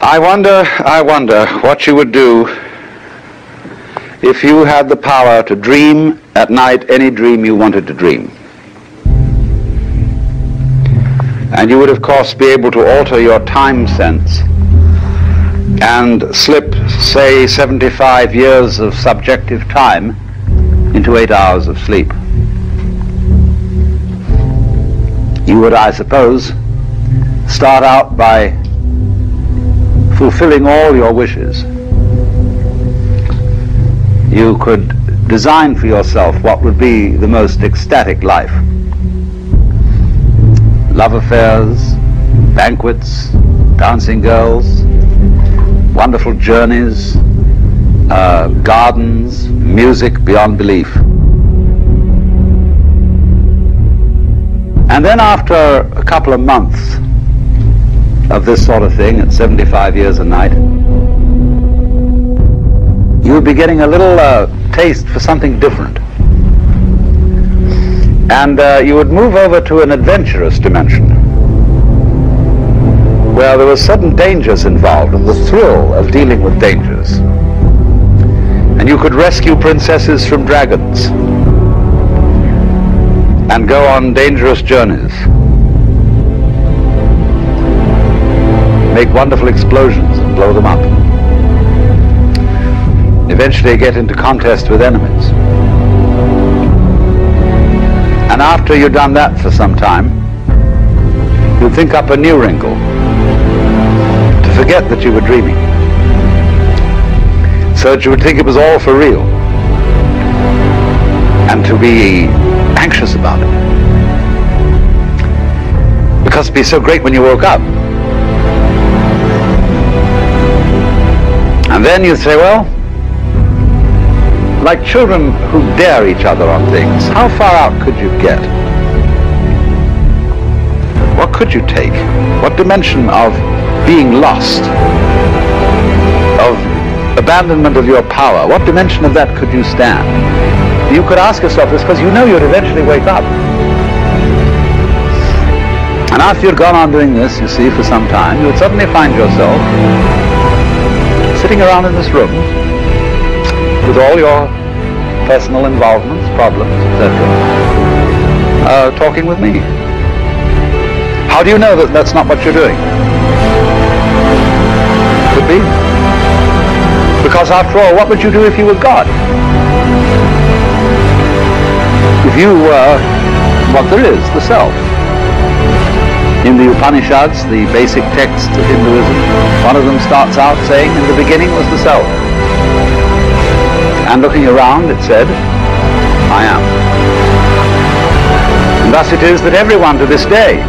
I wonder what you would do if you had the power to dream at night any dream you wanted to dream. And you would, of course, be able to alter your time sense and slip, say, 75 years of subjective time into 8 hours of sleep. You would, I suppose, start out by fulfilling all your wishes. You could design for yourself what would be the most ecstatic life. Love affairs, banquets, dancing girls, wonderful journeys, gardens, music beyond belief. And then after a couple of months of this sort of thing at 75 years a night, you would be getting a little taste for something different. And you would move over to an adventurous dimension where there were sudden dangers involved and the thrill of dealing with dangers. And you could rescue princesses from dragons and go on dangerous journeys, make wonderful explosions and blow them up, eventually get into contest with enemies. And after you've done that for some time, you'd think up a new wrinkle to forget that you were dreaming, so that you would think it was all for real, and to be anxious about it, because it'd be so great when you woke up. And then you'd say, well, like children who dare each other on things, how far out could you get? What could you take? What dimension of being lost, of abandonment of your power, what dimension of that could you stand? You could ask yourself this because you know you'd eventually wake up. And after you'd gone on doing this, you see, for some time, you would suddenly find yourself sitting around in this room with all your personal involvements, problems, etc., talking with me. How do you know that that's not what you're doing? Could be. Because after all, what would you do if you were God? If you were what there is, the self. In the Upanishads, the basic texts of Hinduism, one of them starts out saying, in the beginning was the self. And looking around, it said, I am. And thus it is that everyone to this day,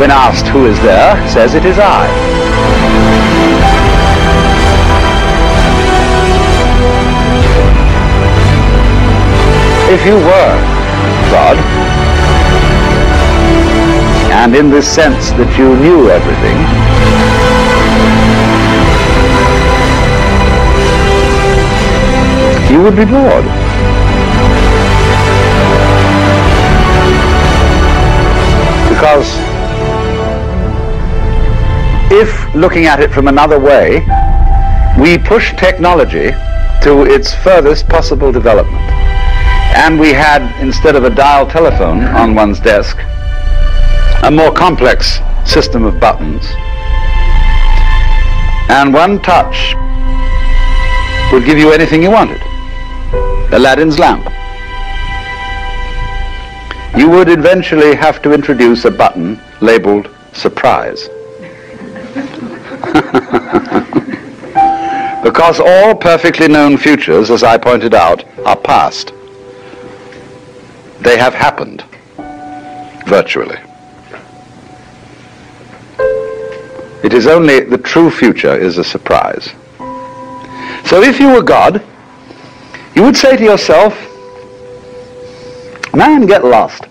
when asked who is there, says it is I. If you were God, and in this sense that you knew everything, you would be bored. Because if, looking at it from another way, we push technology to its furthest possible development, and we had, instead of a dial telephone on one's desk, a more complex system of buttons, and one touch would give you anything you wanted, Aladdin's lamp, you would eventually have to introduce a button labeled surprise. Because all perfectly known futures, as I pointed out, are past. They have happened, virtually. It is only the true future is a surprise. So if you were God, you would say to yourself, man, get lost.